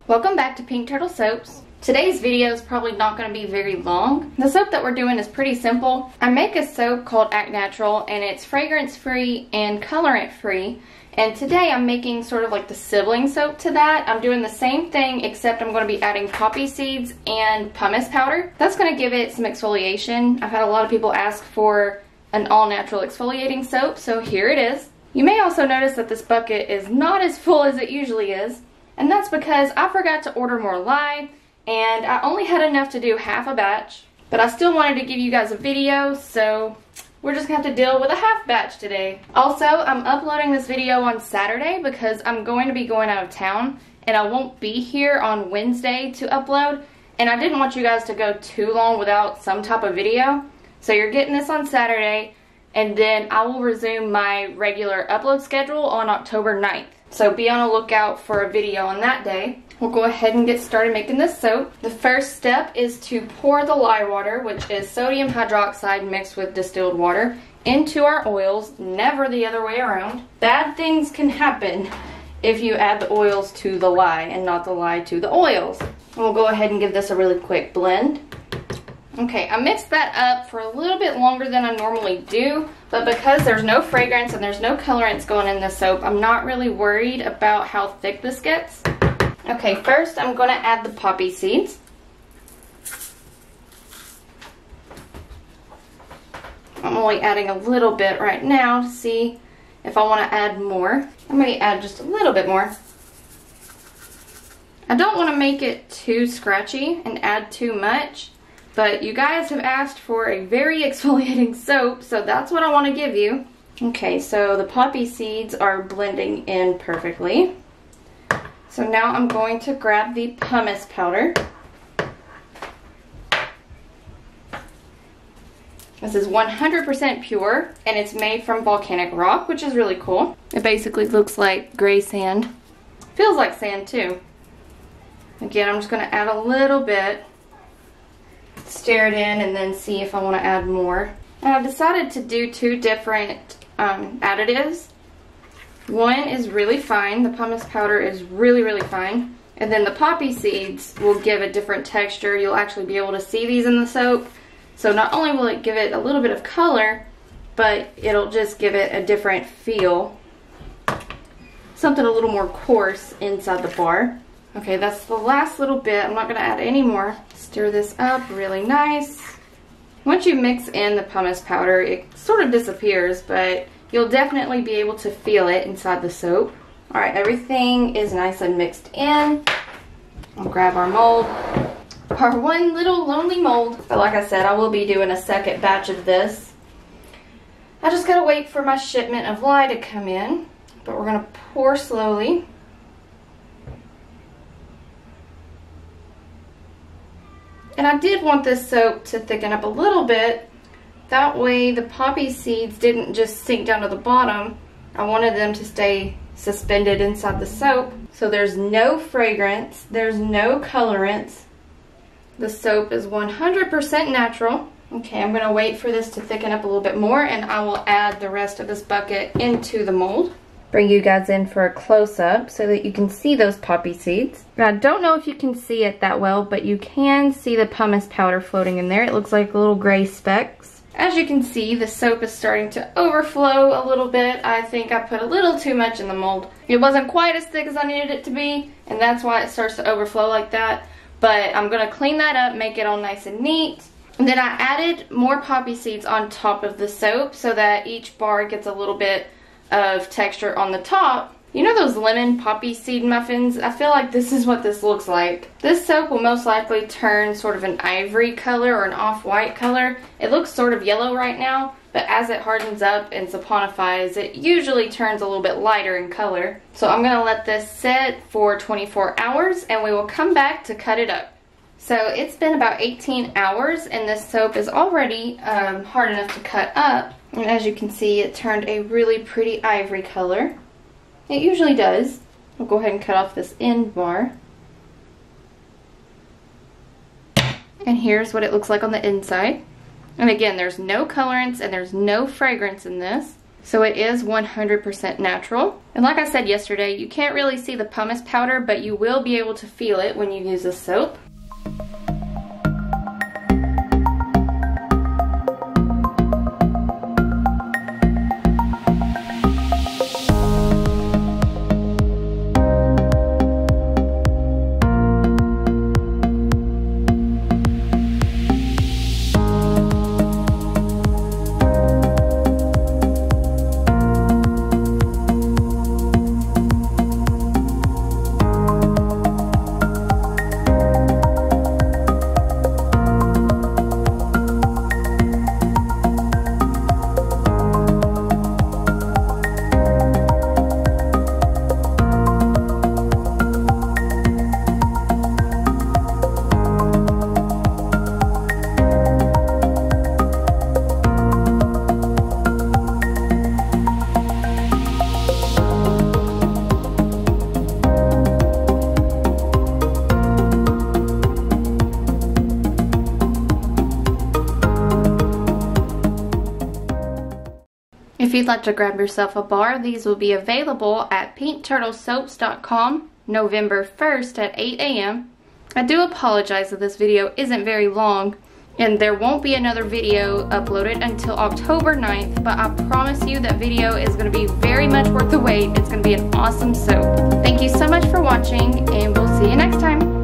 Welcome back to Pink Turtle Soaps. Today's video is probably not going to be very long. The soap that we're doing is pretty simple. I make a soap called Act Natural and it's fragrance free and colorant free. And today I'm making sort of like the sibling soap to that. I'm doing the same thing except I'm going to be adding poppy seeds and pumice powder. That's going to give it some exfoliation. I've had a lot of people ask for an all natural exfoliating soap, so here it is. You may also notice that this bucket is not as full as it usually is. And that's because I forgot to order more lye, and I only had enough to do half a batch. But I still wanted to give you guys a video, so we're just going to have to deal with a half batch today. Also, I'm uploading this video on Saturday because I'm going to be going out of town, and I won't be here on Wednesday to upload. And I didn't want you guys to go too long without some type of video. So you're getting this on Saturday, and then I will resume my regular upload schedule on October 9th. So be on the lookout for a video on that day. We'll go ahead and get started making this soap. The first step is to pour the lye water, which is sodium hydroxide mixed with distilled water, into our oils, never the other way around. Bad things can happen if you add the oils to the lye and not the lye to the oils. We'll go ahead and give this a really quick blend. Okay, I mixed that up for a little bit longer than I normally do, but because there's no fragrance and there's no colorants going in this soap, I'm not really worried about how thick this gets. Okay, first I'm going to add the poppy seeds. I'm only adding a little bit right now to see if I want to add more. I may add just a little bit more. I don't want to make it too scratchy and add too much. But you guys have asked for a very exfoliating soap, so that's what I want to give you. Okay, so the poppy seeds are blending in perfectly. So now I'm going to grab the pumice powder. This is 100% pure, and it's made from volcanic rock, which is really cool. It basically looks like gray sand. Feels like sand too. Again, I'm just going to add a little bit. Stir it in and then see if I want to add more. And I've decided to do two different additives. One is really fine. The pumice powder is really fine. And then the poppy seeds will give a different texture. You'll actually be able to see these in the soap. So not only will it give it a little bit of color, but it'll just give it a different feel. Something a little more coarse inside the bar. Okay, that's the last little bit. I'm not going to add any more. Stir this up really nice. Once you mix in the pumice powder, it sort of disappears, but you'll definitely be able to feel it inside the soap. Alright, everything is nice and mixed in. I'll grab our mold. Our one little lonely mold. But like I said, I will be doing a second batch of this. I just gotta wait for my shipment of lye to come in. But we're gonna pour slowly. And I did want this soap to thicken up a little bit. That way the poppy seeds didn't just sink down to the bottom. I wanted them to stay suspended inside the soap. So there's no fragrance, there's no colorants. The soap is 100% natural. Okay, I'm gonna wait for this to thicken up a little bit more and I will add the rest of this bucket into the mold. Bring you guys in for a close-up so that you can see those poppy seeds. Now, I don't know if you can see it that well, but you can see the pumice powder floating in there. It looks like little gray specks. As you can see, the soap is starting to overflow a little bit. I think I put a little too much in the mold. It wasn't quite as thick as I needed it to be, and that's why it starts to overflow like that. But I'm going to clean that up, make it all nice and neat. And then I added more poppy seeds on top of the soap so that each bar gets a little bit of texture on the top. You know those lemon poppy seed muffins? I feel like this is what this looks like. This soap will most likely turn sort of an ivory color or an off-white color. It looks sort of yellow right now, but as it hardens up and saponifies, it usually turns a little bit lighter in color. So I'm going to let this sit for 24 hours and we will come back to cut it up. So it's been about 18 hours and this soap is already hard enough to cut up. And as you can see, it turned a really pretty ivory color. It usually does. I'll go ahead and cut off this end bar. And here's what it looks like on the inside. And again, there's no colorants and there's no fragrance in this. So it is 100% natural. And like I said yesterday, you can't really see the pumice powder, but you will be able to feel it when you use this soap. If you'd like to grab yourself a bar, these will be available at pinkturtlesoaps.com November 1st at 8 a.m. I do apologize that this video isn't very long, and there won't be another video uploaded until October 9th, but I promise you that video is going to be very much worth the wait. It's going to be an awesome soap. Thank you so much for watching, and we'll see you next time.